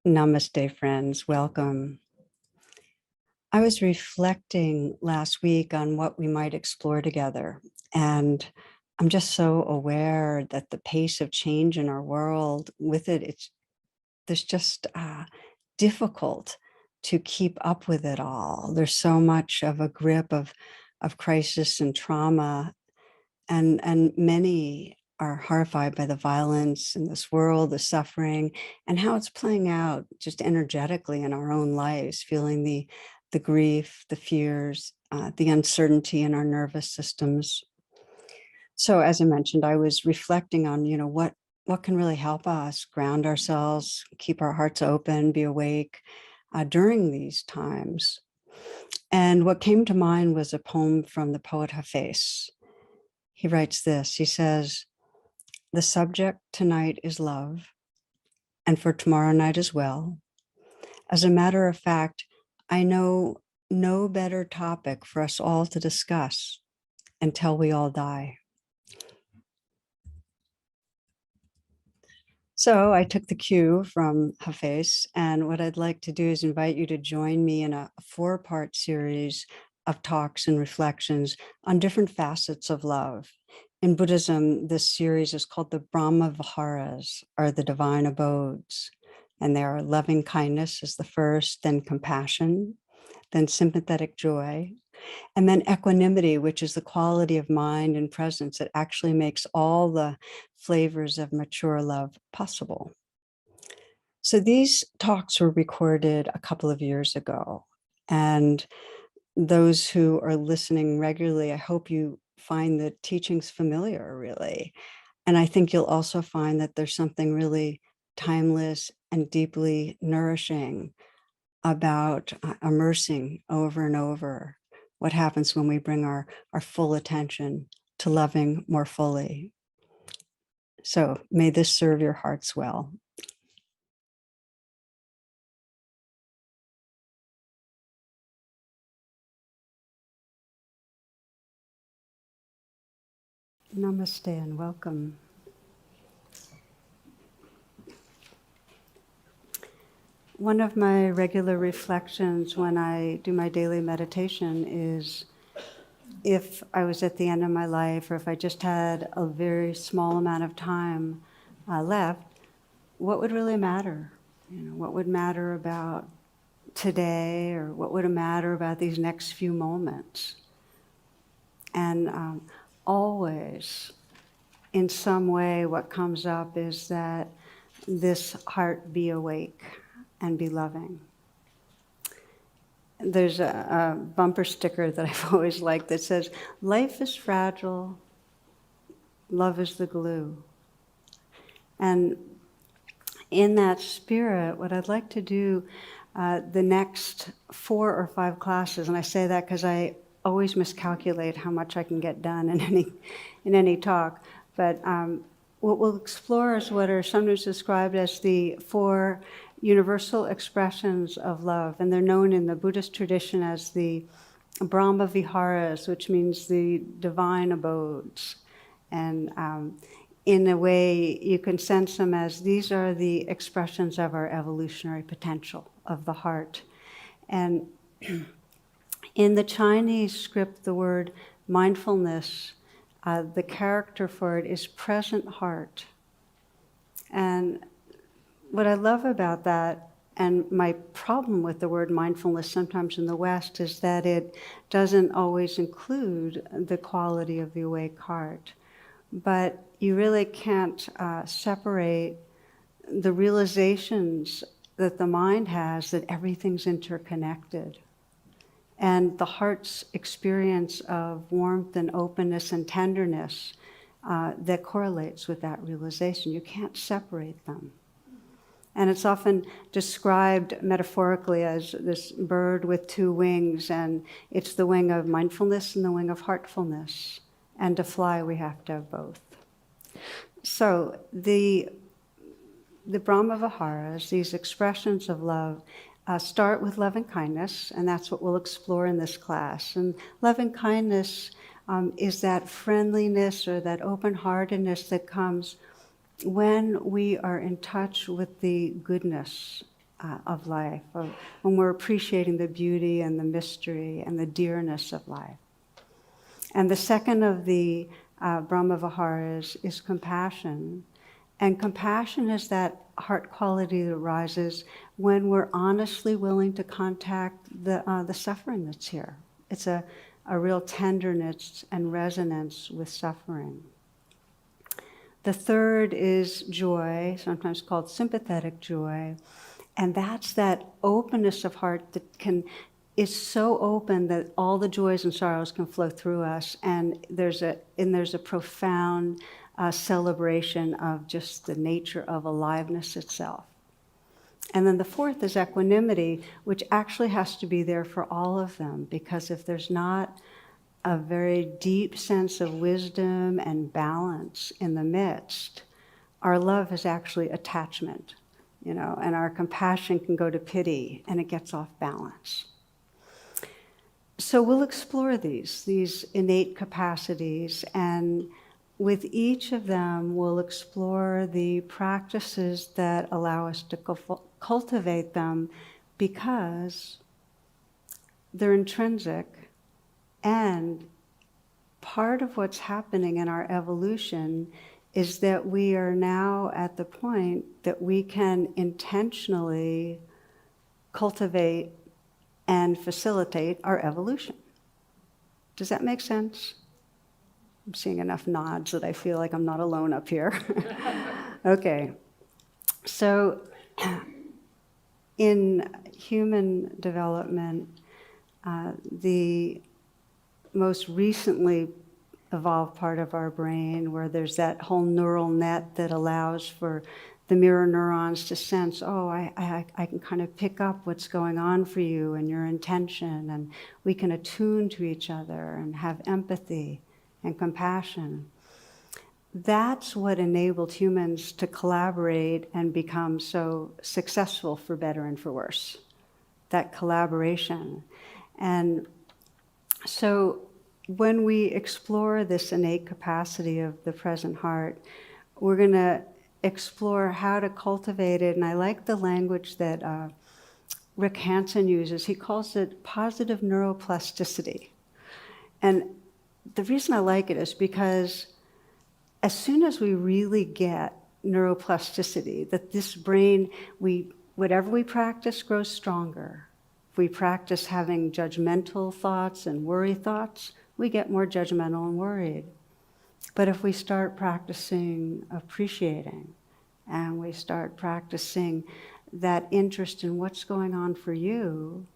Namaste, friends. Welcome. I was reflecting last week on what we might explore together, and I'm just so aware that the pace of change in our world, with it, there's just difficult to keep up with it all. There's so much of a grip of crisis and trauma, and many are horrified by the violence in this world, the suffering, and how it's playing out just energetically in our own lives, feeling the grief, the fears, the uncertainty in our nervous systems. So, as I mentioned, I was reflecting on, what can really help us ground ourselves, keep our hearts open, be awake during these times. And what came to mind was a poem from the poet Hafiz. He writes this. He says, "The subject tonight is love, and for tomorrow night as well. As a matter of fact, I know no better topic for us all to discuss until we all die." So I took the cue from Hafiz, and what I'd like to do is invite you to join me in a 4-part series of talks and reflections on different facets of love. In Buddhism, this series is called the Brahma Viharas, or the divine abodes. And there are loving kindness is the first, then compassion, then sympathetic joy, and then equanimity, which is the quality of mind and presence that actually makes all the flavors of mature love possible. So these talks were recorded a couple of years ago. And those who are listening regularly, I hope you find the teachings familiar, really. And I think you'll also find that there's something really timeless and deeply nourishing about immersing over and over what happens when we bring our full attention to loving more fully. So may this serve your hearts well. Namaste and welcome. One of my regular reflections when I do my daily meditation is, if I was at the end of my life, or if I just had a very small amount of time left, what would really matter? What would matter about today, or what would matter about these next few moments? And always, in some way, what comes up is that this heart be awake and be loving. There's a bumper sticker that I've always liked that says, "Life is fragile, love is the glue." And in that spirit, what I'd like to do the next 4 or 5 classes, and I say that because I always miscalculate how much I can get done in any talk, but what we'll explore is what are sometimes described as the 4 universal expressions of love, and they're known in the Buddhist tradition as the Brahma Viharas, which means the divine abodes. And in a way, you can sense them as these are the expressions of our evolutionary potential of the heart. And in the Chinese script, the word mindfulness, the character for it is present heart. And what I love about that, and my problem with the word mindfulness sometimes in the West, is that it doesn't always include the quality of the awake heart. But you really can't separate the realizations that the mind has that everything's interconnected, and the heart's experience of warmth and openness and tenderness that correlates with that realization. You can't separate them. And it's often described metaphorically as this bird with 2 wings, and it's the wing of mindfulness and the wing of heartfulness. And to fly, we have to have both. So the Brahma Viharas, these expressions of love, start with loving kindness, and that's what we'll explore in this class. And loving kindness is that friendliness or that open-heartedness that comes when we are in touch with the goodness of life, when we're appreciating the beauty and the mystery and the dearness of life. And the second of the Brahma Viharas is compassion. And compassion is that heart quality that arises when we're honestly willing to contact the suffering that's here. It's a real tenderness and resonance with suffering. The third is joy, sometimes called sympathetic joy. And that's that openness of heart that is so open that all the joys and sorrows can flow through us. And there's a profound celebration of just the nature of aliveness itself. And then the fourth is equanimity, which actually has to be there for all of them, because if there's not a very deep sense of wisdom and balance in the midst, our love is actually attachment, and our compassion can go to pity, and it gets off balance. So we'll explore these innate capacities, and with each of them, we'll explore the practices that allow us to cultivate them because they're intrinsic, and part of what's happening in our evolution is that we are now at the point that we can intentionally cultivate and facilitate our evolution. Does that make sense? I'm seeing enough nods that I feel like I'm not alone up here. Okay. So in human development, the most recently evolved part of our brain, where there's that whole neural net that allows for the mirror neurons to sense, I can kind of pick up what's going on for you and your intention, and we can attune to each other and have empathy and compassion. That's what enabled humans to collaborate and become so successful, for better and for worse. That collaboration. And so when we explore this innate capacity of the present heart, we're going to explore how to cultivate it. And I like the language that Rick Hansen uses. He calls it positive neuroplasticity. And the reason I like it is because as soon as we really get neuroplasticity, that this brain, whatever we practice grows stronger. If we practice having judgmental thoughts and worry thoughts, we get more judgmental and worried. But if we start practicing appreciating, and we start practicing that interest in what's going on for you,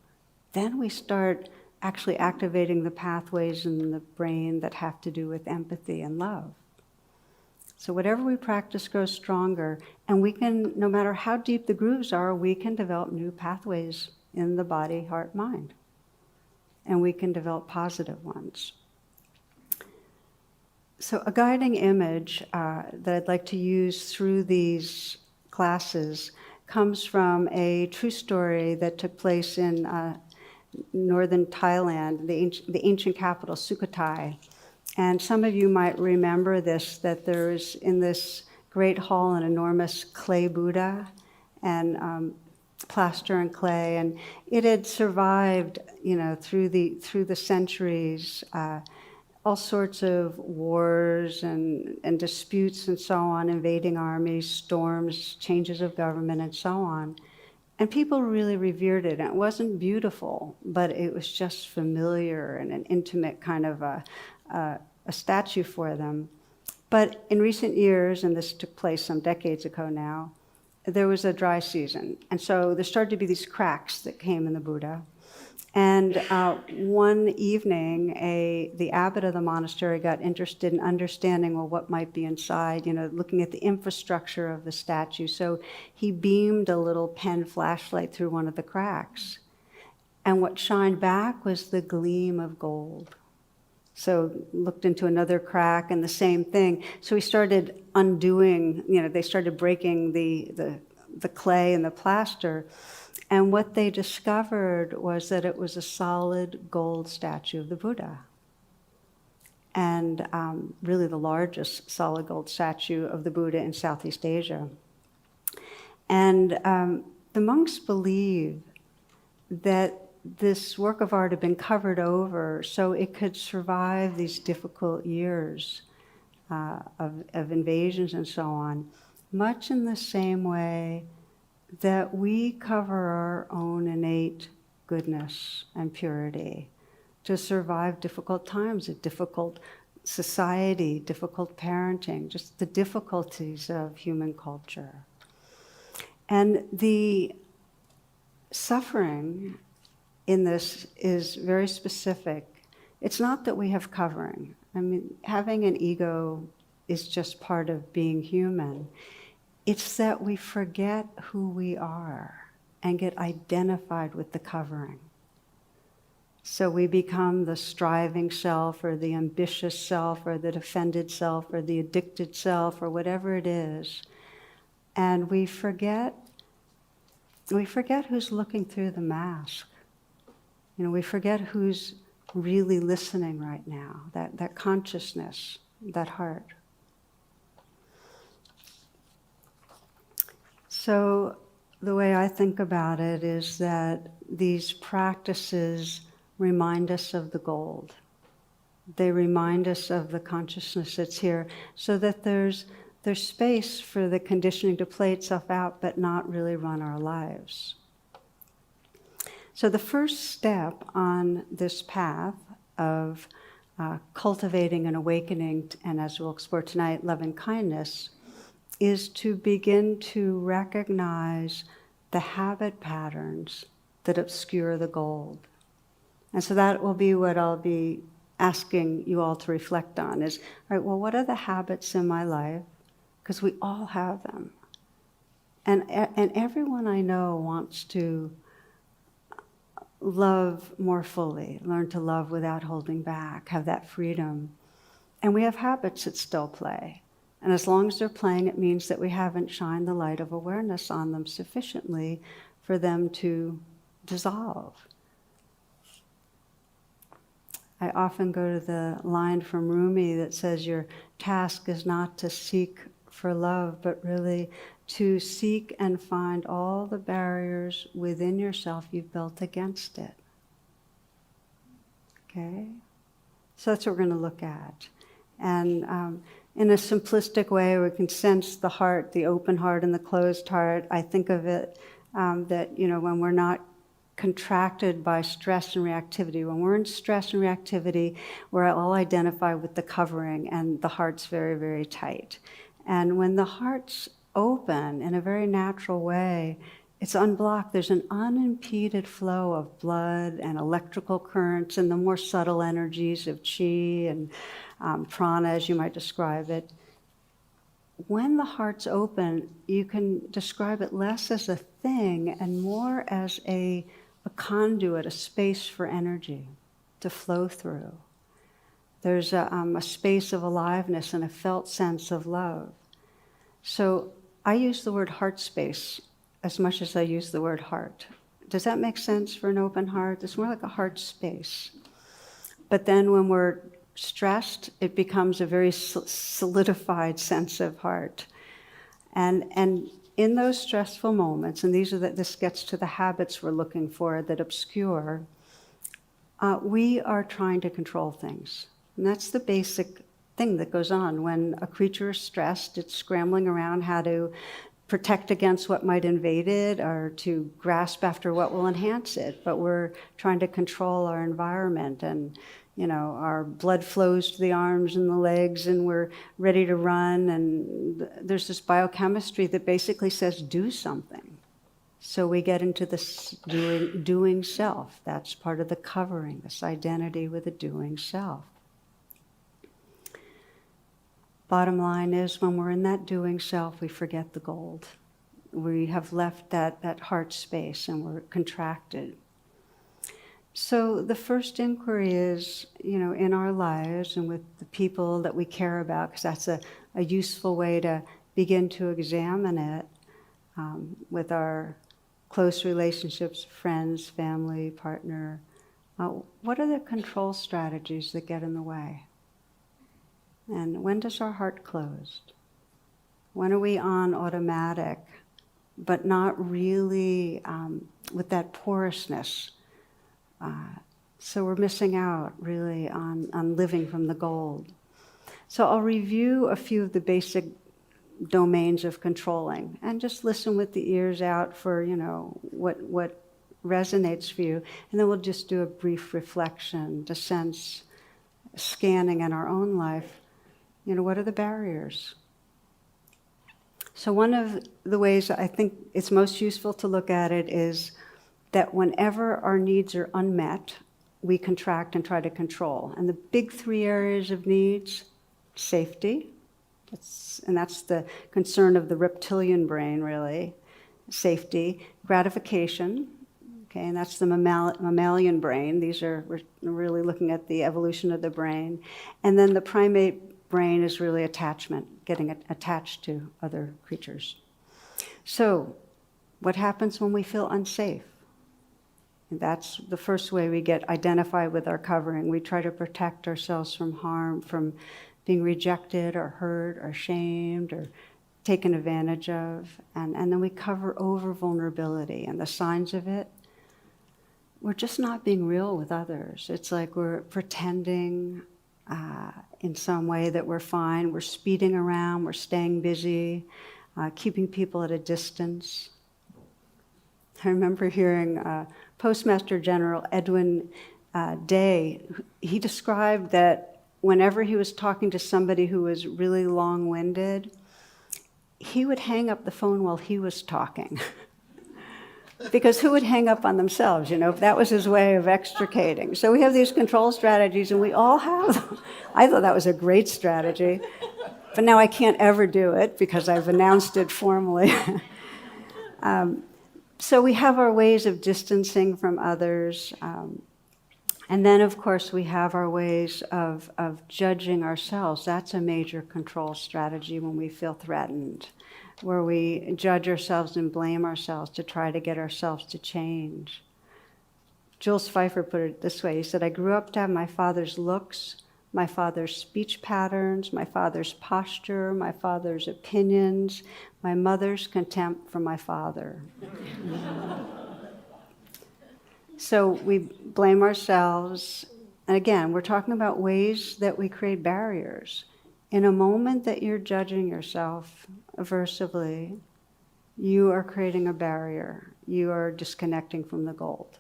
then we start actually activating the pathways in the brain that have to do with empathy and love. So whatever we practice grows stronger, and we can, no matter how deep the grooves are, we can develop new pathways in the body, heart, mind. And we can develop positive ones. So a guiding image that I'd like to use through these classes comes from a true story that took place in northern Thailand, the ancient capital, Sukhothai. And some of you might remember this, that there's in this great hall an enormous clay Buddha and plaster and clay, and it had survived, through the centuries, all sorts of wars and disputes and so on, invading armies, storms, changes of government, and so on. And people really revered it. And it wasn't beautiful, but it was just familiar and an intimate kind of a statue for them. But in recent years, and this took place some decades ago now, there was a dry season. And so there started to be these cracks that came in the Buddha. And one evening, the abbot of the monastery got interested in understanding, what might be inside, looking at the infrastructure of the statue. So he beamed a little pen flashlight through one of the cracks. And what shined back was the gleam of gold. So looked into another crack and the same thing. So he started undoing, they started breaking the clay and the plaster. And what they discovered was that it was a solid gold statue of the Buddha. And really the largest solid gold statue of the Buddha in Southeast Asia. And the monks believe that this work of art had been covered over so it could survive these difficult years of invasions and so on, much in the same way that we cover our own innate goodness and purity to survive difficult times, a difficult society, difficult parenting, just the difficulties of human culture. And the suffering in this is very specific. It's not that we have covering. I mean, having an ego is just part of being human. It's that we forget who we are and get identified with the covering. So we become the striving self or the ambitious self or the defended self or the addicted self or whatever it is. And we forget who's looking through the mask. You know, we forget who's really listening right now, that consciousness, that heart. So the way I think about it is that these practices remind us of the gold. They remind us of the consciousness that's here so that there's space for the conditioning to play itself out but not really run our lives. So the first step on this path of cultivating and awakening, and as we'll explore tonight, lovingkindness, is to begin to recognize the habit patterns that obscure the gold. And so that will be what I'll be asking you all to reflect on is, all right, well, what are the habits in my life? Because we all have them. And everyone I know wants to love more fully, learn to love without holding back, have that freedom. And we have habits that still play. And as long as they're playing, it means that we haven't shined the light of awareness on them sufficiently for them to dissolve. I often go to the line from Rumi that says your task is not to seek for love, but really to seek and find all the barriers within yourself you've built against it. Okay? So that's what we're going to look at. And in a simplistic way, we can sense the heart, the open heart and the closed heart. I think of it that, you know, when we're not contracted by stress and reactivity. When we're in stress and reactivity, we're all identified with the covering and the heart's very, very tight. And when the heart's open in a very natural way, it's unblocked. There's an unimpeded flow of blood and electrical currents and the more subtle energies of chi and prana, as you might describe it. When the heart's open, you can describe it less as a thing and more as a conduit, a space for energy to flow through. There's a space of aliveness and a felt sense of love. So I use the word heart space as much as I use the word heart. Does that make sense for an open heart? It's more like a heart space. But then when we're stressed, it becomes a very solidified sense of heart. And in those stressful moments, and this gets to the habits we're looking for that obscure, we are trying to control things. And that's the basic thing that goes on. When a creature is stressed, it's scrambling around how to protect against what might invade it or to grasp after what will enhance it. But we're trying to control our environment, and you know, our blood flows to the arms and the legs and we're ready to run, and there's this biochemistry that basically says do something. So we get into this doing self. That's part of the covering, this identity with a doing self. Bottom line is, when we're in that doing self, we forget the gold. We have left that heart space and we're contracted. So the first inquiry is, you know, in our lives and with the people that we care about, because that's a useful way to begin to examine it with our close relationships, friends, family, partner. What are the control strategies that get in the way? And when does our heart close? When are we on automatic but not really with that porousness. So we're missing out really on living from the gold. So I'll review a few of the basic domains of controlling and just listen with the ears out for, what resonates for you. And then we'll just do a brief reflection to sense, scanning in our own life, what are the barriers? So one of the ways I think it's most useful to look at it is that whenever our needs are unmet, we contract and try to control. And the big three areas of needs: safety, that's the concern of the reptilian brain, really. Safety, gratification, okay, and that's the mammalian brain. We're really looking at the evolution of the brain. And then the primate brain is really attachment, getting attached to other creatures. So, what happens when we feel unsafe? And that's the first way we get identified with our covering. We try to protect ourselves from harm, from being rejected or hurt or shamed or taken advantage of. And then we cover over vulnerability. And the signs of it, we're just not being real with others. It's like we're pretending in some way that we're fine. We're speeding around, we're staying busy, keeping people at a distance. I remember hearing Postmaster General Edwin Day. He described that whenever he was talking to somebody who was really long-winded, he would hang up the phone while he was talking. Because who would hang up on themselves, That was his way of extricating. So we have these control strategies, and we all have them. I thought that was a great strategy. But now I can't ever do it because I've announced it formally. So we have our ways of distancing from others. And then, of course, we have our ways of judging ourselves. That's a major control strategy when we feel threatened, where we judge ourselves and blame ourselves to try to get ourselves to change. Jules Pfeiffer put it this way. He said, "I grew up to have my father's looks, my father's speech patterns, my father's posture, my father's opinions, my mother's contempt for my father." So we blame ourselves. And again, we're talking about ways that we create barriers. In a moment that you're judging yourself aversively, you are creating a barrier. You are disconnecting from the gold.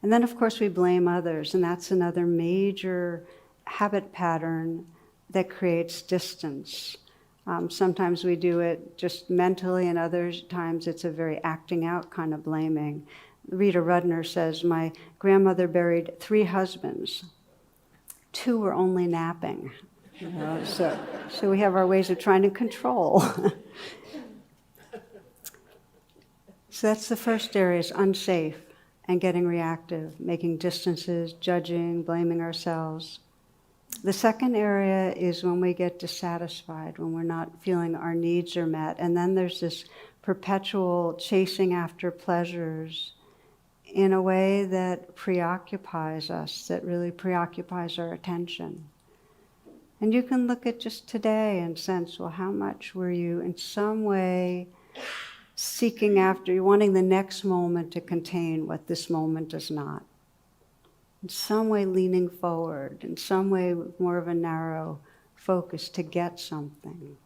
And then, of course, we blame others, and that's another major habit pattern that creates distance. Sometimes we do it just mentally, and other times it's a very acting out kind of blaming. Rita Rudner says, "My grandmother buried 3 husbands. 2 were only napping." So we have our ways of trying to control. So that's the first area, is unsafe and getting reactive, making distances, judging, blaming ourselves. The second area is when we get dissatisfied, when we're not feeling our needs are met. And then there's this perpetual chasing after pleasures in a way that preoccupies us, that really preoccupies our attention. And you can look at just today and sense, well, how much were you in some way seeking after, you're wanting the next moment to contain what this moment does not. In some way leaning forward, in some way with more of a narrow focus to get something.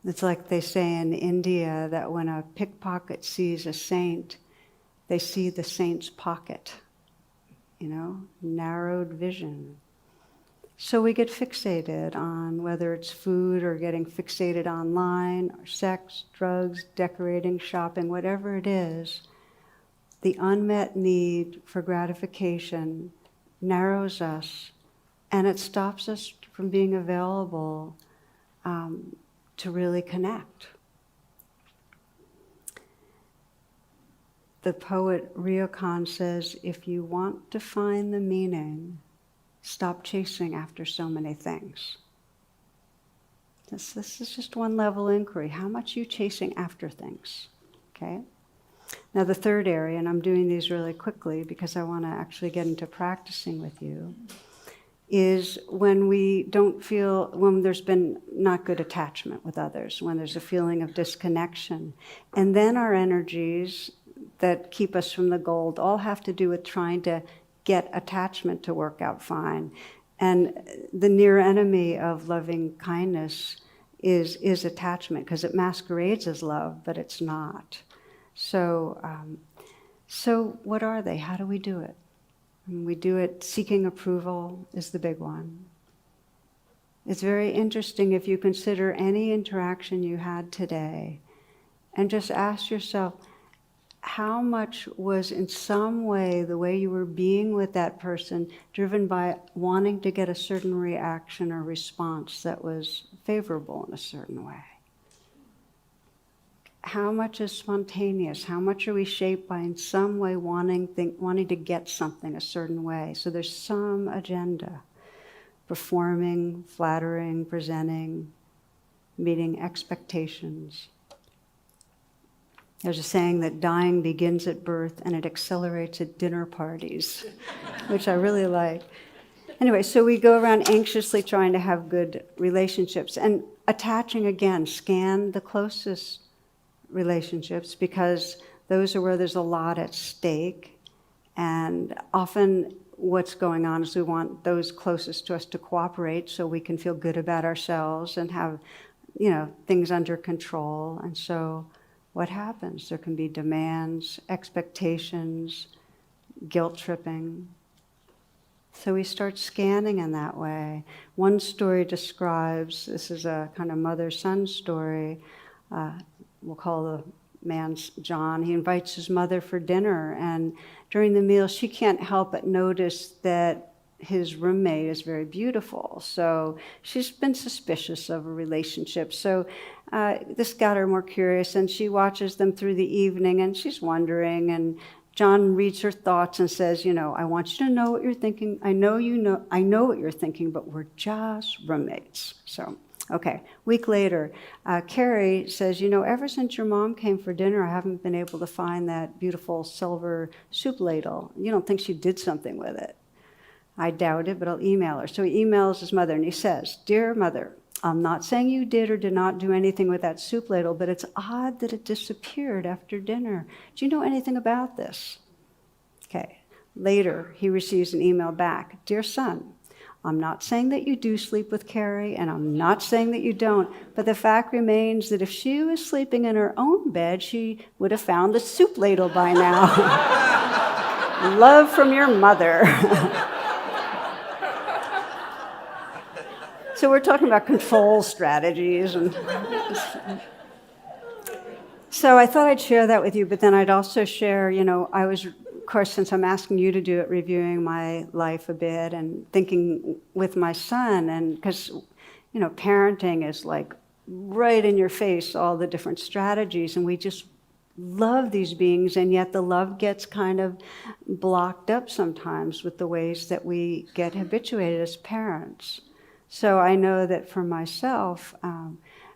It's like they say in India that when a pickpocket sees a saint, they see the saint's pocket, narrowed vision. So we get fixated on whether it's food or getting fixated online, or sex, drugs, decorating, shopping, whatever it is. The unmet need for gratification narrows us, and it stops us from being available to really connect. The poet Ryokan says, if you want to find the meaning, stop chasing after so many things. This is just one level inquiry. How much are you chasing after things? Okay? Now the third area, and I'm doing these really quickly because I want to actually get into practicing with you, is when we don't feel, when there's been not good attachment with others, when there's a feeling of disconnection. And then our energies that keep us from the gold all have to do with trying to get attachment to work out fine. And the near enemy of loving kindness is attachment, because it masquerades as love, but it's not. So what are they? How do we do it? And we do it seeking approval is the big one. It's very interesting if you consider any interaction you had today and just ask yourself, how much was in some way the way you were being with that person driven by wanting to get a certain reaction or response that was favorable in a certain way? How much is spontaneous? How much are we shaped by in some way wanting to get something a certain way? So there's some agenda. Performing, flattering, presenting, meeting expectations. There's a saying that dying begins at birth and it accelerates at dinner parties, which I really like. Anyway, so we go around anxiously trying to have good relationships and attaching again, scan the closest relationships, because those are where there's a lot at stake. And often what's going on is we want those closest to us to cooperate so we can feel good about ourselves and have, things under control. And so what happens? There can be demands, expectations, guilt tripping. So we start scanning in that way. One story describes, this is a kind of mother-son story, we'll call the man's John. He invites his mother for dinner, and during the meal she can't help but notice that his roommate is very beautiful. So she's been suspicious of a relationship. So this got her more curious, and she watches them through the evening, and she's wondering, and John reads her thoughts and says, I want you to know what you're thinking. I know what you're thinking, but we're just roommates. So, okay. Week later, Carrie says, ever since your mom came for dinner, I haven't been able to find that beautiful silver soup ladle. You don't think she did something with it? I doubt it, but I'll email her. So he emails his mother, and he says, Dear mother, I'm not saying you did or did not do anything with that soup ladle, but it's odd that it disappeared after dinner. Do you know anything about this? Okay. Later, he receives an email back. Dear son, I'm not saying that you do sleep with Carrie, and I'm not saying that you don't, but the fact remains that if she was sleeping in her own bed, she would have found the soup ladle by now. Love from your mother. So we're talking about control strategies. And so I thought I'd share that with you, but then I'd also share, I was, of course, since I'm asking you to do it, reviewing my life a bit and thinking with my son, and because, parenting is like right in your face, all the different strategies, and we just love these beings, and yet the love gets kind of blocked up sometimes with the ways that we get habituated as parents. So I know that for myself,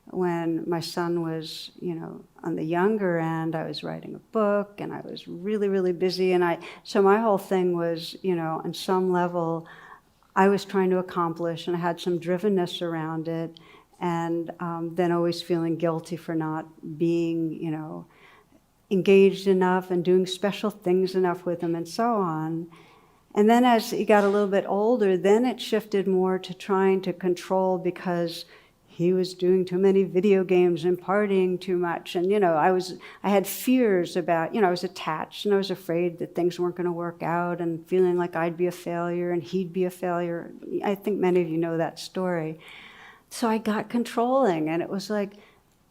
when my son was, on the younger end, I was writing a book and I was really, really busy. So my whole thing was, on some level, I was trying to accomplish, and I had some drivenness around it. And then always feeling guilty for not being, engaged enough and doing special things enough with him and so on. And then as he got a little bit older, then it shifted more to trying to control, because he was doing too many video games and partying too much. And, I had fears about, I was attached, and I was afraid that things weren't going to work out, and feeling like I'd be a failure and he'd be a failure. I think many of you know that story. So I got controlling, and it was like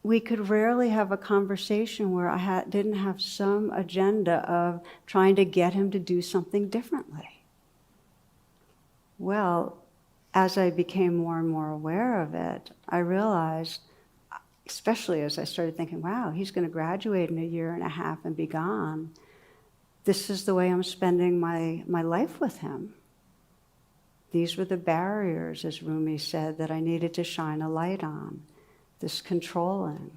we could rarely have a conversation where I didn't have some agenda of trying to get him to do something differently. Well, as I became more and more aware of it, I realized, especially as I started thinking, wow, he's going to graduate in a year and a half and be gone. This is the way I'm spending my life with him. These were the barriers, as Rumi said, that I needed to shine a light on. This controlling.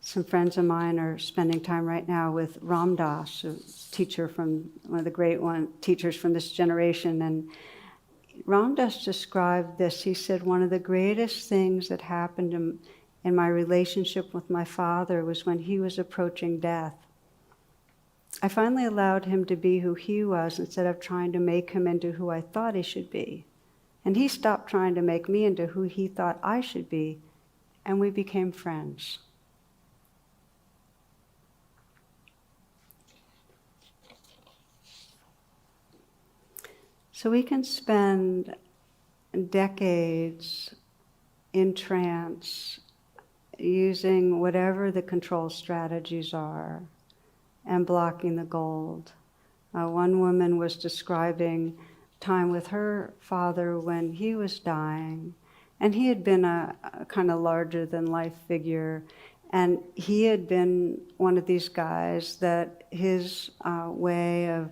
some friends of mine are spending time right now with Ram Dass, a teacher from one of the great teachers from this generation. And Ram Dass described this. He said, one of the greatest things that happened in my relationship with my father was when he was approaching death. I finally allowed him to be who he was instead of trying to make him into who I thought he should be. And he stopped trying to make me into who he thought I should be, and we became friends. So we can spend decades in trance using whatever the control strategies are and blocking the gold. One woman was describing time with her father when he was dying, and he had been a kind of larger than life figure, and he had been one of these guys that his way of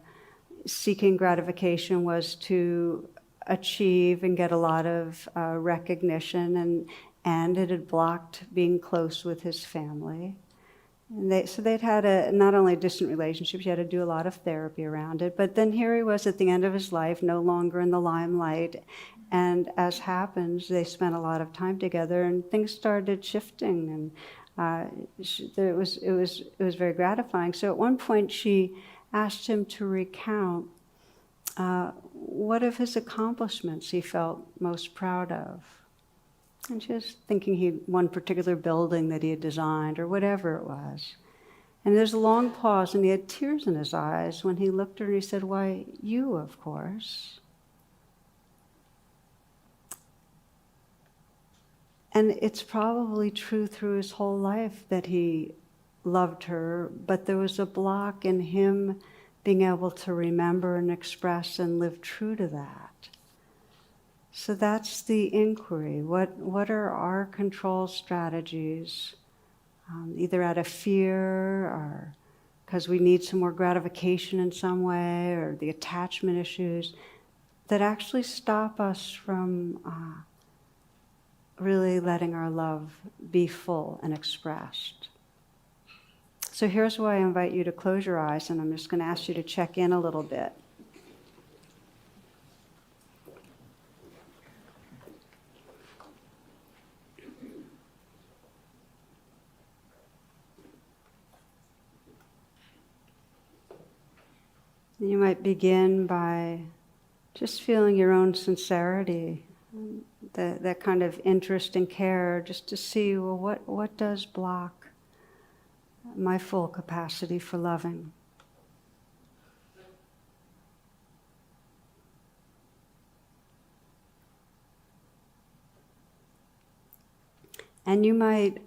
seeking gratification was to achieve and get a lot of recognition, and it had blocked being close with his family. And so they'd had not only a distant relationship, he had to do a lot of therapy around it, but then here he was at the end of his life, no longer in the limelight, and as happens, they spent a lot of time together, and things started shifting, and it was very gratifying. So at one point, she asked him to recount what of his accomplishments he felt most proud of. And she was thinking one particular building that he had designed or whatever it was. And there's a long pause, and he had tears in his eyes when he looked at her and he said, "Why, you, of course." And it's probably true through his whole life that he loved her, but there was a block in him being able to remember and express and live true to that. So that's the inquiry. What are our control strategies, either out of fear or because we need some more gratification in some way, or the attachment issues, that actually stop us from really letting our love be full and expressed. So here's why I invite you to close your eyes, and I'm just going to ask you to check in a little bit. You might begin by just feeling your own sincerity, that kind of interest and care, just to see, well, what does block my full capacity for loving? And you might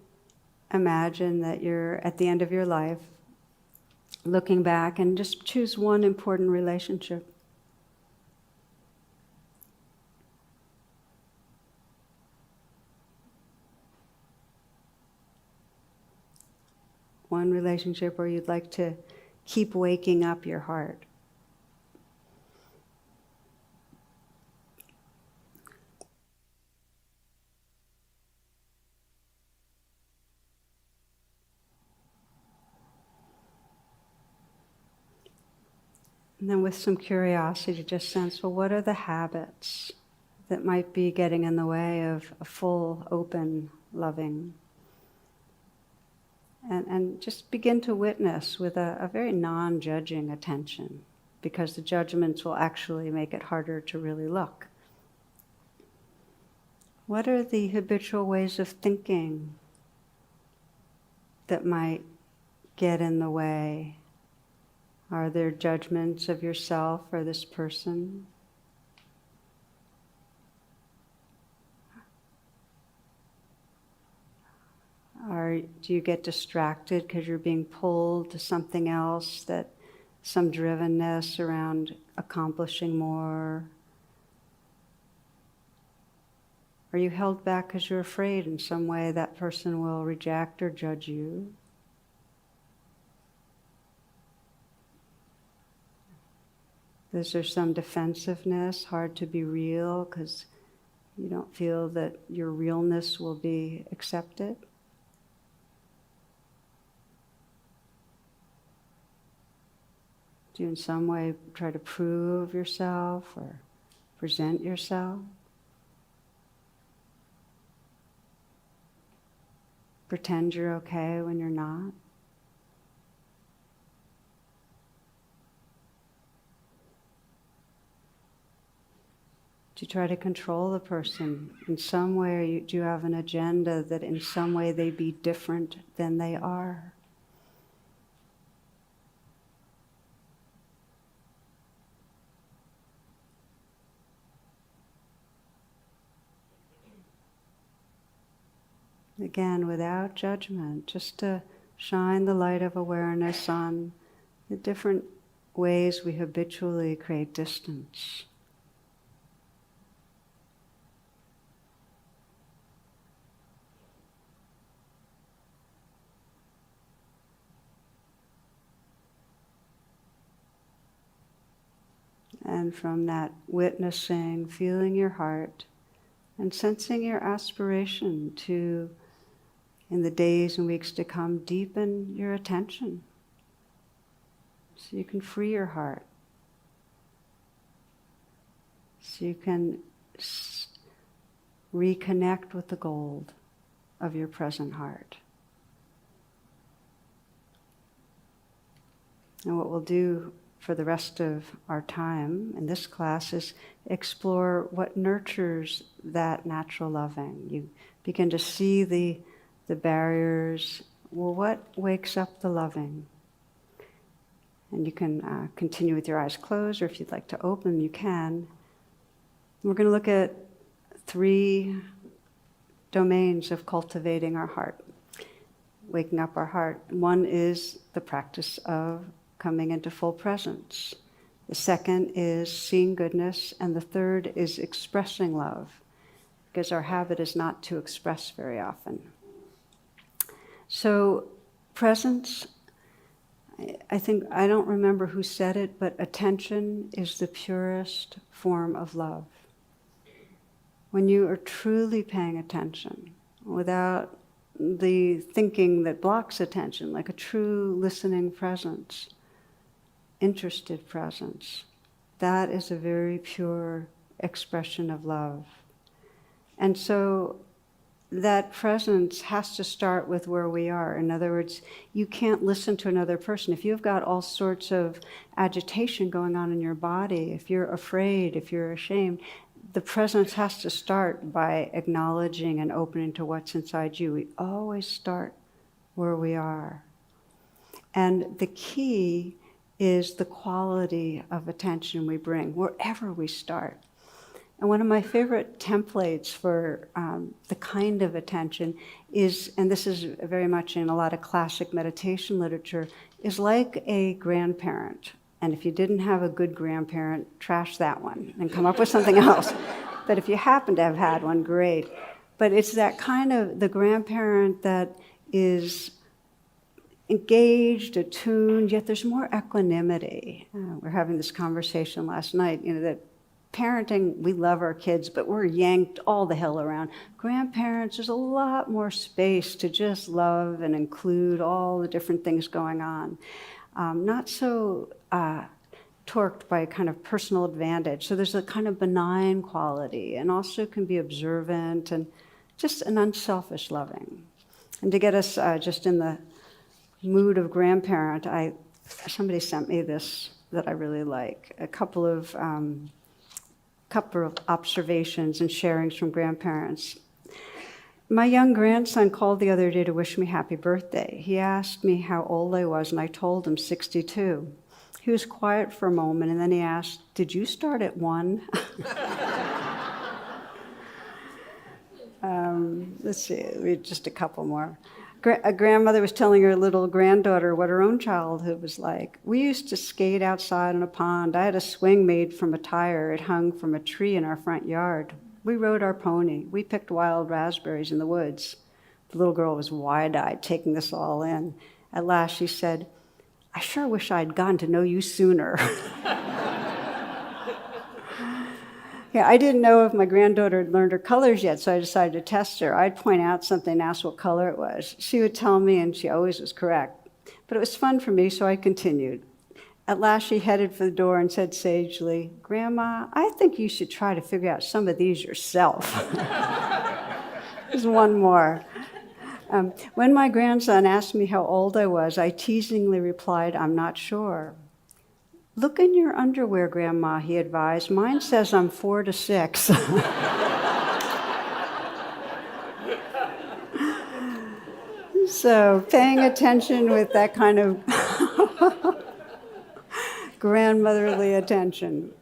imagine that you're at the end of your life, looking back, and just choose one important relationship. One relationship where you'd like to keep waking up your heart. And then with some curiosity, just sense, well, what are the habits that might be getting in the way of a full, open, loving? And just begin to witness with a very non-judging attention, because the judgments will actually make it harder to really look. What are the habitual ways of thinking that might get in the way? Are there judgments of yourself or this person? Or do you get distracted because you're being pulled to something else, some drivenness around accomplishing more? Are you held back because you're afraid in some way that person will reject or judge you? Is there some defensiveness, hard to be real because you don't feel that your realness will be accepted? Do you in some way try to prove yourself or present yourself? Pretend you're okay when you're not? Do you try to control the person in some way, or do you have an agenda that in some way they be different than they are? Again, without judgment, just to shine the light of awareness on the different ways we habitually create distance. And from that witnessing, feeling your heart, and sensing your aspiration to, in the days and weeks to come, deepen your attention so you can free your heart, so you can reconnect with the gold of your present heart. And what we'll do for the rest of our time in this class is explore what nurtures that natural loving. You begin to see the barriers. Well, what wakes up the loving? And you can continue with your eyes closed, or if you'd like to open, you can. We're going to look at 3 domains of cultivating our heart, waking up our heart. One is the practice of coming into full presence. The second is seeing goodness, and the third is expressing love, because our habit is not to express very often. So, presence, I think, I don't remember who said it, but attention is the purest form of love. When you are truly paying attention, without the thinking that blocks attention, like a true listening presence, interested presence, that is a very pure expression of love. And so that presence has to start with where we are. In other words, you can't listen to another person. If you've got all sorts of agitation going on in your body, if you're afraid, if you're ashamed, the presence has to start by acknowledging and opening to what's inside you. We always start where we are. And the key is the quality of attention we bring, wherever we start. And one of my favorite templates for the kind of attention is, and this is very much in a lot of classic meditation literature, is like a grandparent. And if you didn't have a good grandparent, trash that one and come up with something else. But if you happen to have had one, great. But it's that kind of the grandparent that is engaged, attuned, yet there's more equanimity. We're having this conversation last night, that parenting, we love our kids, but we're yanked all the hell around. Grandparents, there's a lot more space to just love and include all the different things going on. Not so torqued by kind of personal advantage. So there's a kind of benign quality, and also can be observant and just an unselfish loving. And to get us just in the mood of grandparent, somebody sent me this that I really like. A couple of observations and sharings from grandparents. My young grandson called the other day to wish me happy birthday. He asked me how old I was, and I told him 62. He was quiet for a moment, and then he asked, "Did you start at 1?" Let's see, read just a couple more. A grandmother was telling her little granddaughter what her own childhood was like. "We used to skate outside on a pond. I had a swing made from a tire. It hung from a tree in our front yard. We rode our pony. We picked wild raspberries in the woods." The little girl was wide-eyed, taking this all in. At last she said, "I sure wish I'd gotten to know you sooner." Yeah, I didn't know if my granddaughter had learned her colors yet, so I decided to test her. I'd point out something and ask what color it was. She would tell me, and she always was correct. But it was fun for me, so I continued. At last she headed for the door and said sagely, "Grandma, I think you should try to figure out some of these yourself." There's one more. When my grandson asked me how old I was, I teasingly replied, "I'm not sure." "Look in your underwear, Grandma," he advised. "Mine says I'm 4 to 6. So paying attention with that kind of grandmotherly attention.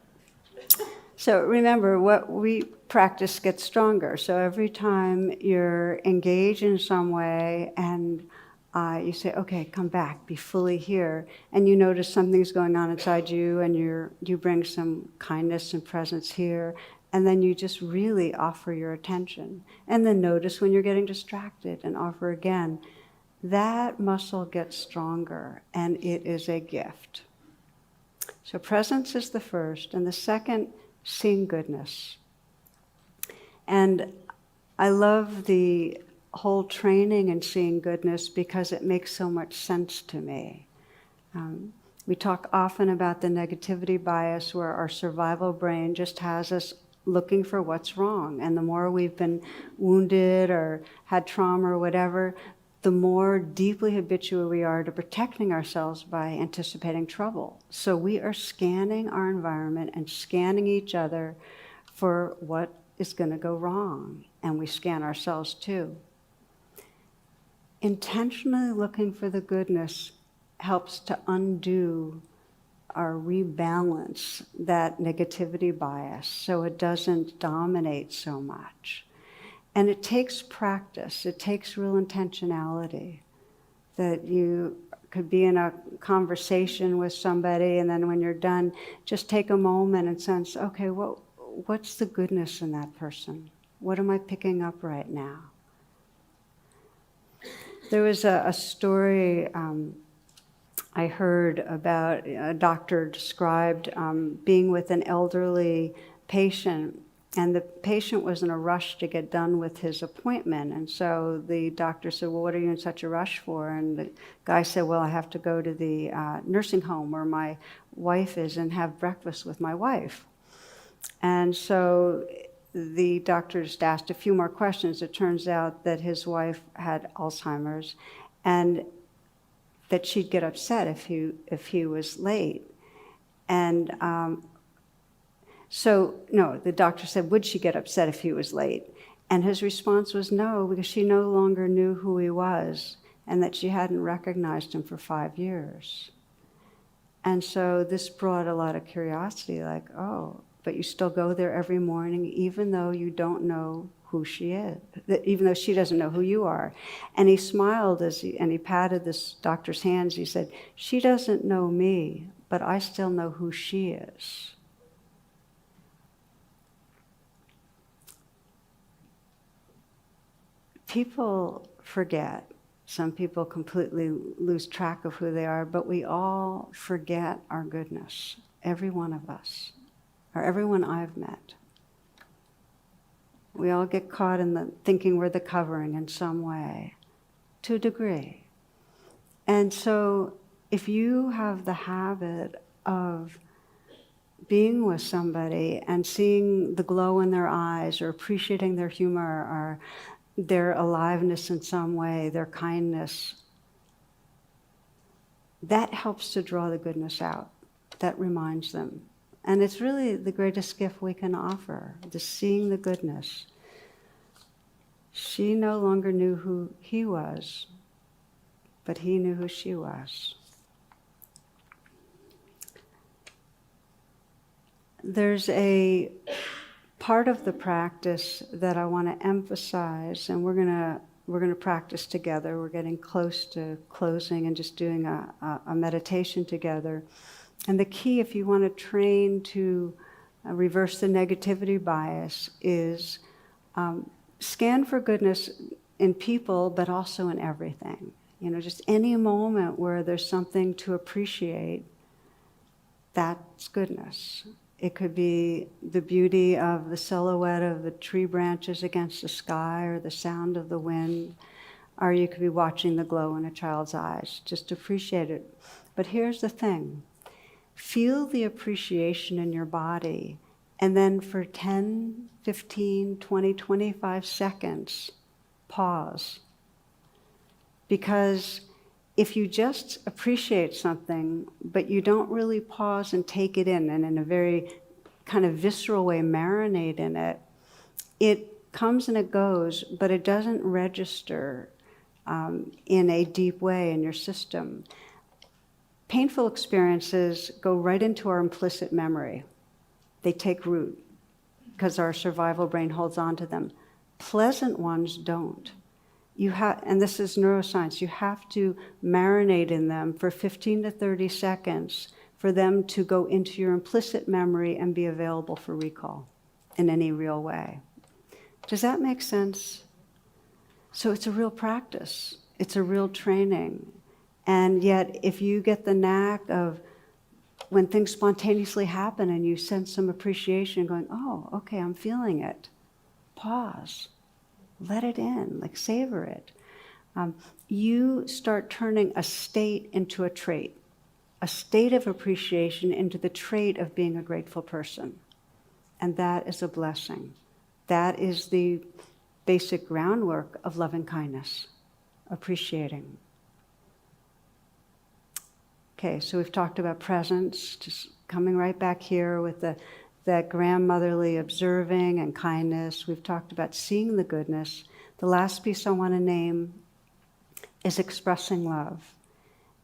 So remember, what we practice gets stronger. So every time you're engaged in some way and you say, okay, come back, be fully here, and you notice something's going on inside you, and you bring some kindness and presence here, and then you just really offer your attention. And then notice when you're getting distracted and offer again. That muscle gets stronger, and it is a gift. So presence is the first, and the second, seeing goodness. And I love the whole training in seeing goodness because it makes so much sense to me. We talk often about the negativity bias where our survival brain just has us looking for what's wrong. And the more we've been wounded or had trauma or whatever, the more deeply habitual we are to protecting ourselves by anticipating trouble. So we are scanning our environment and scanning each other for what is going to go wrong. And we scan ourselves too. Intentionally looking for the goodness helps to undo or rebalance that negativity bias so it doesn't dominate so much. And it takes practice, it takes real intentionality. That you could be in a conversation with somebody, and then when you're done, just take a moment and sense, okay, what's the goodness in that person? What am I picking up right now? There was a story I heard about a doctor described being with an elderly patient, and the patient was in a rush to get done with his appointment. And so the doctor said, well, what are you in such a rush for? And the guy said, well, I have to go to the nursing home where my wife is and have breakfast with my wife. And so the doctor just asked a few more questions. It turns out that his wife had Alzheimer's and that she'd get upset if he was late. And the doctor said, would she get upset if he was late? And his response was no, because she no longer knew who he was and that she hadn't recognized him for 5 years. And so this brought a lot of curiosity, like, oh, but you still go there every morning even though you don't know who she is, even though she doesn't know who you are. And he smiled and he patted this doctor's hands. He said, she doesn't know me, but I still know who she is. People forget. Some people completely lose track of who they are, but we all forget our goodness, every one of us, or everyone I've met. We all get caught in the thinking we're the covering in some way, to a degree. And so if you have the habit of being with somebody and seeing the glow in their eyes or appreciating their humor or their aliveness in some way, their kindness, that helps to draw the goodness out. That reminds them. And it's really the greatest gift we can offer, just seeing the goodness. She no longer knew who he was, but he knew who she was. There's a part of the practice that I want to emphasize, and we're going to practice together. We're getting close to closing and just doing a meditation together. And the key, if you want to train to reverse the negativity bias, is scan for goodness in people, but also in everything. Just any moment where there's something to appreciate, that's goodness. It could be the beauty of the silhouette of the tree branches against the sky or the sound of the wind, or you could be watching the glow in a child's eyes. Just appreciate it. But here's the thing. Feel the appreciation in your body, and then for 10, 15, 20, 25 seconds, pause. Because if you just appreciate something, but you don't really pause and take it in, and in a very kind of visceral way marinate in it, it comes and it goes, but it doesn't register in a deep way in your system. Painful experiences go right into our implicit memory. They take root because our survival brain holds on to them. Pleasant ones don't. And this is neuroscience, you have to marinate in them for 15 to 30 seconds for them to go into your implicit memory and be available for recall in any real way. Does that make sense? So it's a real practice. It's a real training. And yet, if you get the knack of when things spontaneously happen and you sense some appreciation going, oh, okay, I'm feeling it. Pause. Let it in, like savor it. You start turning a state into a trait, a state of appreciation into the trait of being a grateful person. And that is a blessing. That is the basic groundwork of loving kindness, appreciating. Okay, so we've talked about presence, just coming right back here with that grandmotherly observing and kindness. We've talked about seeing the goodness. The last piece I want to name is expressing love.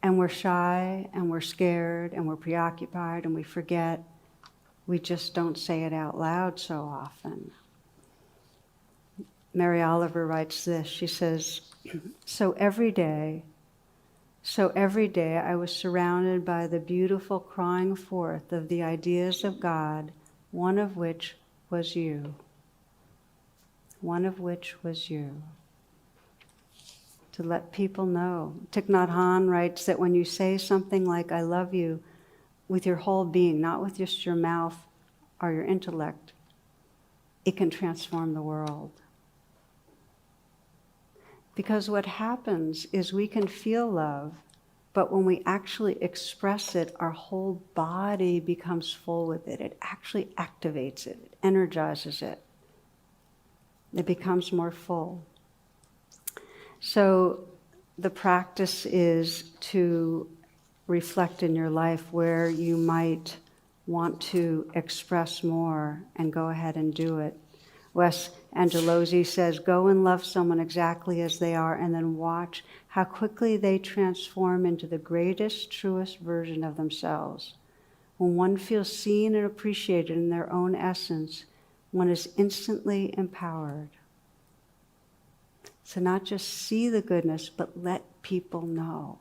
And we're shy, and we're scared, and we're preoccupied, and we forget. We just don't say it out loud so often. Mary Oliver writes this. She says, so every day I was surrounded by the beautiful crying forth of the ideas of God, one of which was you. One of which was you. To let people know. Thich Nhat Hanh writes that when you say something like, I love you, with your whole being, not with just your mouth or your intellect, it can transform the world. Because what happens is we can feel love, but when we actually express it, our whole body becomes full with it. It actually activates it, it energizes it. It becomes more full. So the practice is to reflect in your life where you might want to express more and go ahead and do it. Wes Angelozzi says, go and love someone exactly as they are and then watch how quickly they transform into the greatest, truest version of themselves. When one feels seen and appreciated in their own essence, one is instantly empowered. So not just see the goodness, but let people know.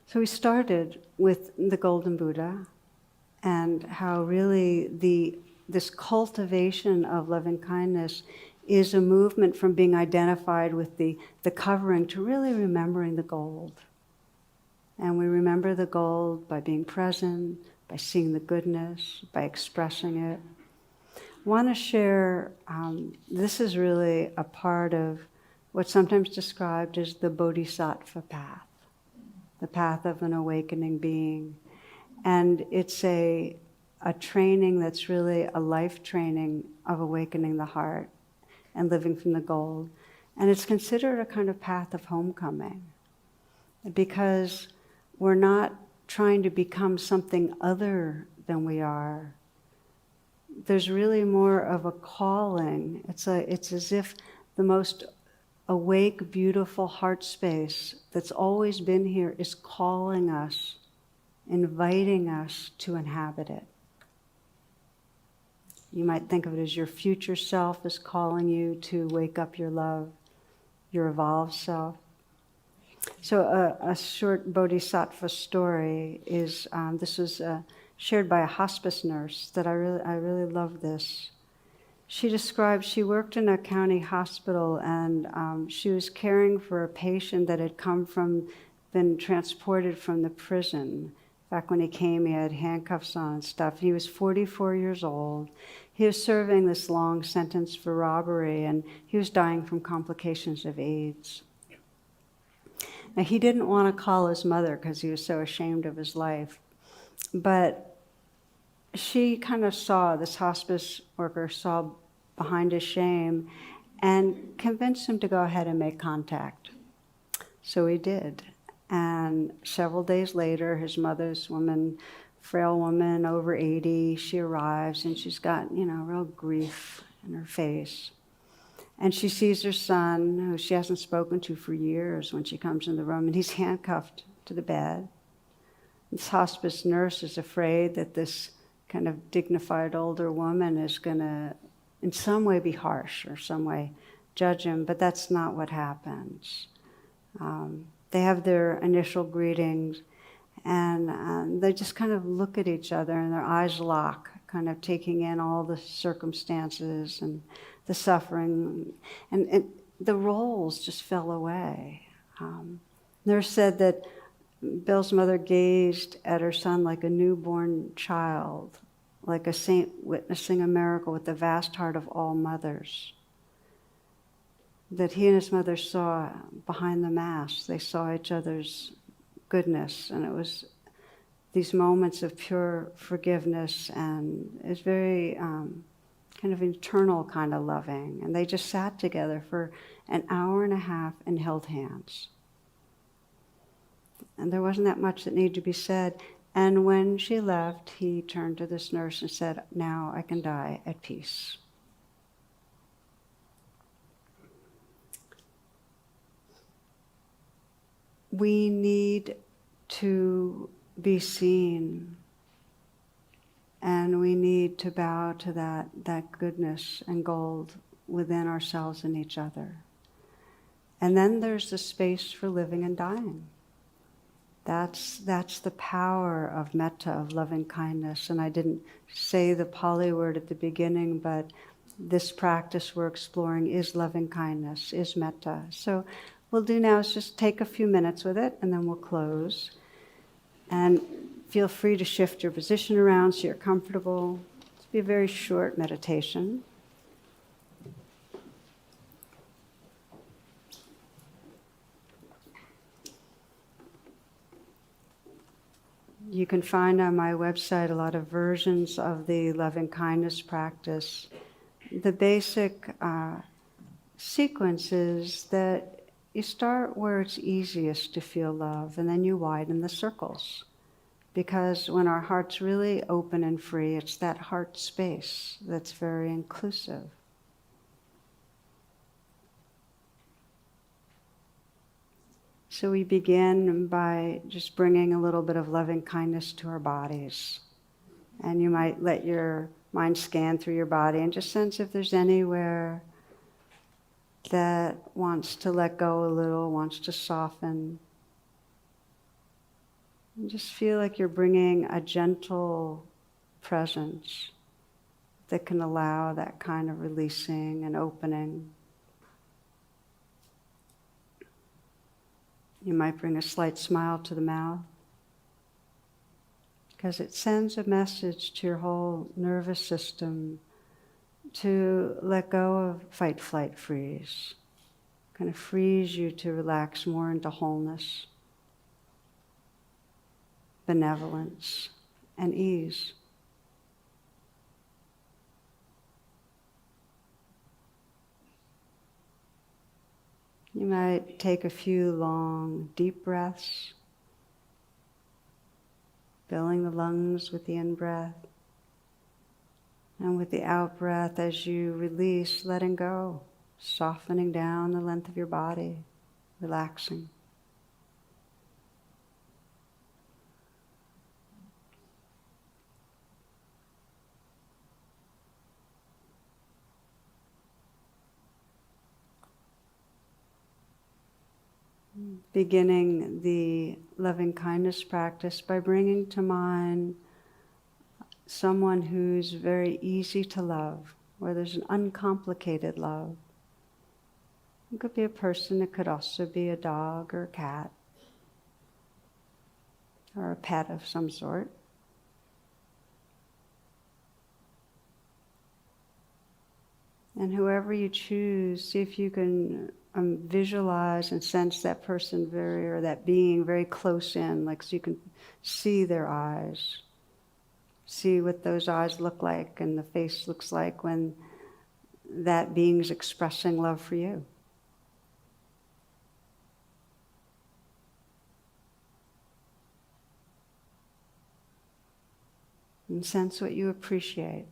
So we started with the Golden Buddha and how really this cultivation of loving kindness is a movement from being identified with the covering to really remembering the gold. And we remember the gold by being present, by seeing the goodness, by expressing it. I want to share, this is really a part of what's sometimes described as the bodhisattva path, the path of an awakening being. And it's a training that's really a life training of awakening the heart and living from the gold. And it's considered a kind of path of homecoming because we're not trying to become something other than we are. There's really more of a calling. It's as if the most awake, beautiful heart space that's always been here is calling us, inviting us to inhabit it. You might think of it as your future self is calling you to wake up your love, your evolved self. So a short bodhisattva story is, this was shared by a hospice nurse that I really love this. She described she worked in a county hospital and she was caring for a patient that had been transported from the prison. Back when he came, he had handcuffs on and stuff. He was 44 years old. He was serving this long sentence for robbery and he was dying from complications of AIDS. Now, he didn't want to call his mother because he was so ashamed of his life. But she kind of saw, this hospice worker saw behind his shame and convinced him to go ahead and make contact. So he did. And several days later, his mother's frail woman, over 80, she arrives and she's got, real grief in her face. And she sees her son, who she hasn't spoken to for years, when she comes in the room, and he's handcuffed to the bed. This hospice nurse is afraid that this kind of dignified older woman is going to, in some way, be harsh or some way judge him, but that's not what happens. They have their initial greetings, and they just kind of look at each other, and their eyes lock, kind of taking in all the circumstances and the suffering, and the roles just fell away. Nurse said that Bill's mother gazed at her son like a newborn child, like a saint witnessing a miracle with the vast heart of all mothers. That he and his mother saw behind the mask, they saw each other's goodness, and it was these moments of pure forgiveness, and it's very kind of internal kind of loving. And they just sat together for an hour and a half and held hands. And there wasn't that much that needed to be said. And when she left, he turned to this nurse and said, "Now I can die at peace." We need to be seen, and we need to bow to that goodness and gold within ourselves and each other. And then there's the space for living and dying. That's the power of metta, of loving kindness. And I didn't say the Pali word at the beginning, but this practice we're exploring is loving kindness, is metta. So we'll do now is just take a few minutes with it, and then we'll close. And feel free to shift your position around so you're comfortable. It'll be a very short meditation. You can find on my website a lot of versions of the loving kindness practice. The basic sequence is that you start where it's easiest to feel love, and then you widen the circles. Because when our heart's really open and free, it's that heart space that's very inclusive. So we begin by just bringing a little bit of loving kindness to our bodies. And you might let your mind scan through your body and just sense if there's anywhere that wants to let go a little, wants to soften. And just feel like you're bringing a gentle presence that can allow that kind of releasing and opening. You might bring a slight smile to the mouth, because it sends a message to your whole nervous system to let go of fight, flight, freeze. Kind of frees you to relax more into wholeness, benevolence, and ease. You might take a few long, deep breaths, filling the lungs with the in-breath, and with the out-breath, as you release, letting go, softening down the length of your body, relaxing. Beginning the loving kindness practice by bringing to mind someone who's very easy to love, where there's an uncomplicated love. It could be a person, it could also be a dog or a cat, or a pet of some sort. And whoever you choose, see if you can visualize and sense that person or that being very close in, like so you can see their eyes. See what those eyes look like and the face looks like when that being's expressing love for you. And sense what you appreciate.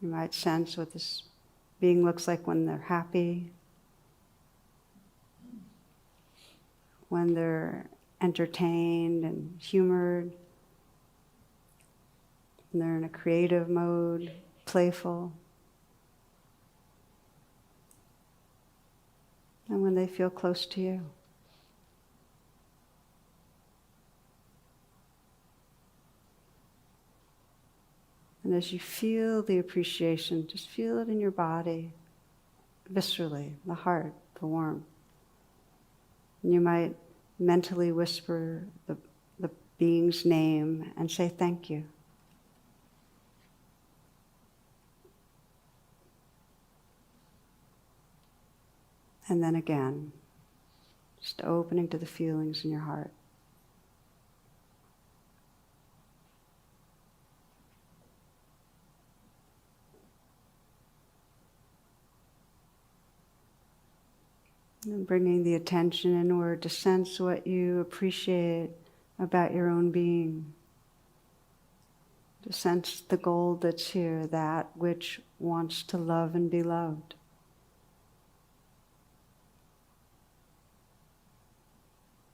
You might sense what this being looks like when they're happy, when they're entertained and humored, when they're in a creative mode, playful, and when they feel close to you. And as you feel the appreciation, just feel it in your body, viscerally, the heart, the warmth. And you might mentally whisper the being's name and say thank you. And then again, just opening to the feelings in your heart. And bringing the attention inward to sense what you appreciate about your own being. To sense the gold that's here, that which wants to love and be loved.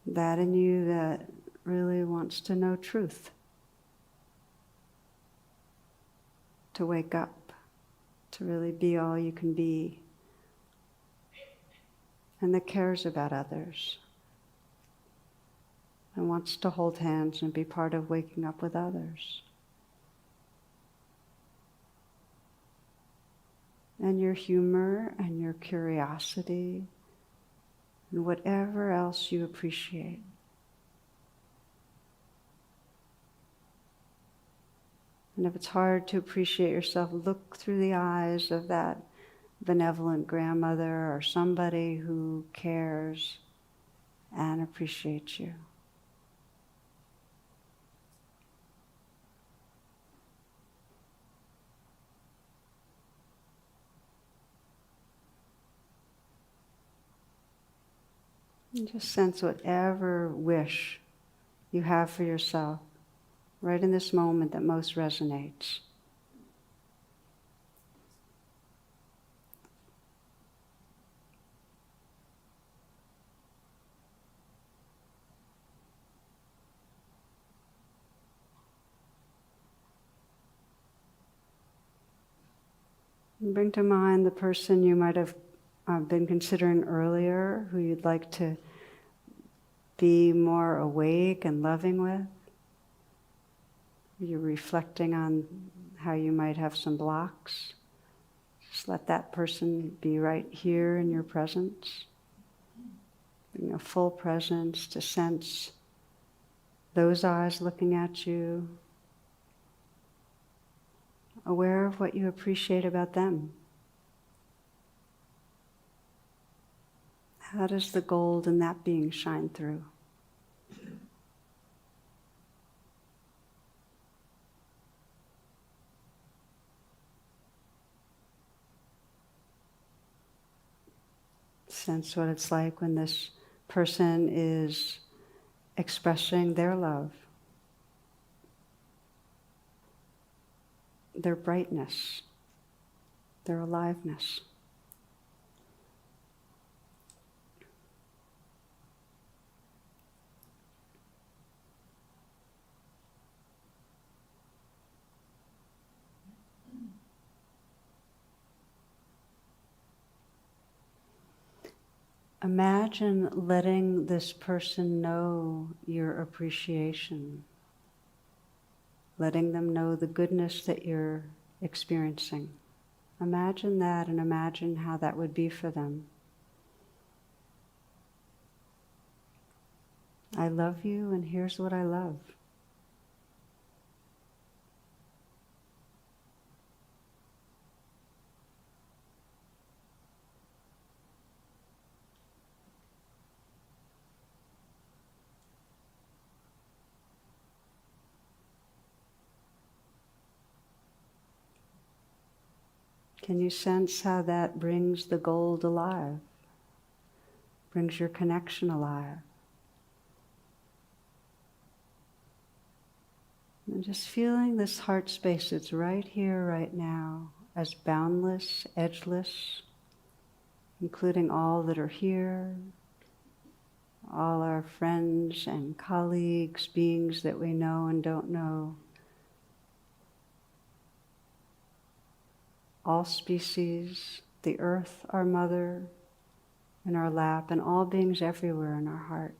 That in you that really wants to know truth. To wake up, to really be all you can be. And that cares about others. And wants to hold hands and be part of waking up with others. And your humor and your curiosity and whatever else you appreciate. And if it's hard to appreciate yourself, look through the eyes of that benevolent grandmother or somebody who cares and appreciates you. And just sense whatever wish you have for yourself right in this moment that most resonates. And bring to mind the person you might have been considering earlier, who you'd like to be more awake and loving with. You're reflecting on how you might have some blocks. Just let that person be right here in your presence. Bring a full presence to sense those eyes looking at you. Aware of what you appreciate about them. How does the gold in that being shine through? Sense what it's like when this person is expressing their love, their brightness, their aliveness. Imagine letting this person know your appreciation, letting them know the goodness that you're experiencing. Imagine that and imagine how that would be for them. I love you, and here's what I love. Can you sense how that brings the gold alive? Brings your connection alive? And just feeling this heart space that's right here, right now, as boundless, edgeless, including all that are here, all our friends and colleagues, beings that we know and don't know, all species, the earth, our mother, in our lap, and all beings everywhere in our heart.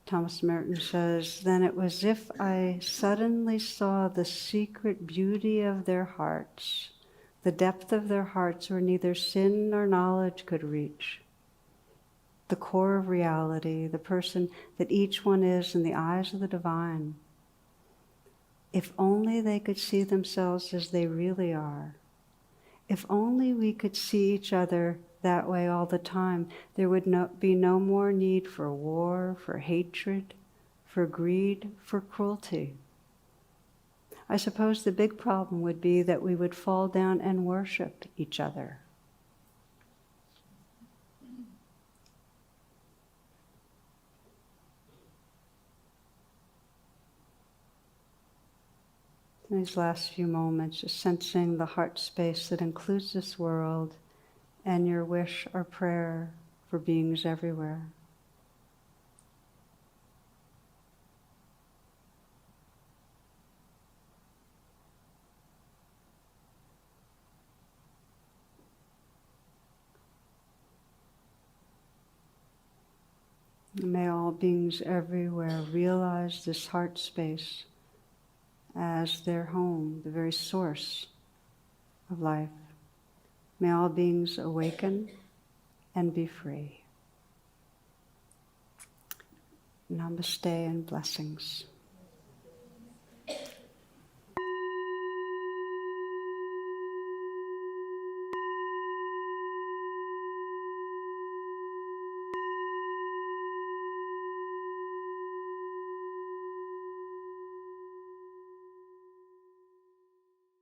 Thomas Merton says, then it was as if I suddenly saw the secret beauty of their hearts, the depth of their hearts where neither sin nor knowledge could reach. The core of reality, the person that each one is in the eyes of the divine. If only they could see themselves as they really are. If only we could see each other that way all the time, there would be no more need for war, for hatred, for greed, for cruelty. I suppose the big problem would be that we would fall down and worship each other. In these last few moments, just sensing the heart space that includes this world and your wish or prayer for beings everywhere. May all beings everywhere realize this heart space as their home, the very source of life. May all beings awaken and be free. Namaste and blessings.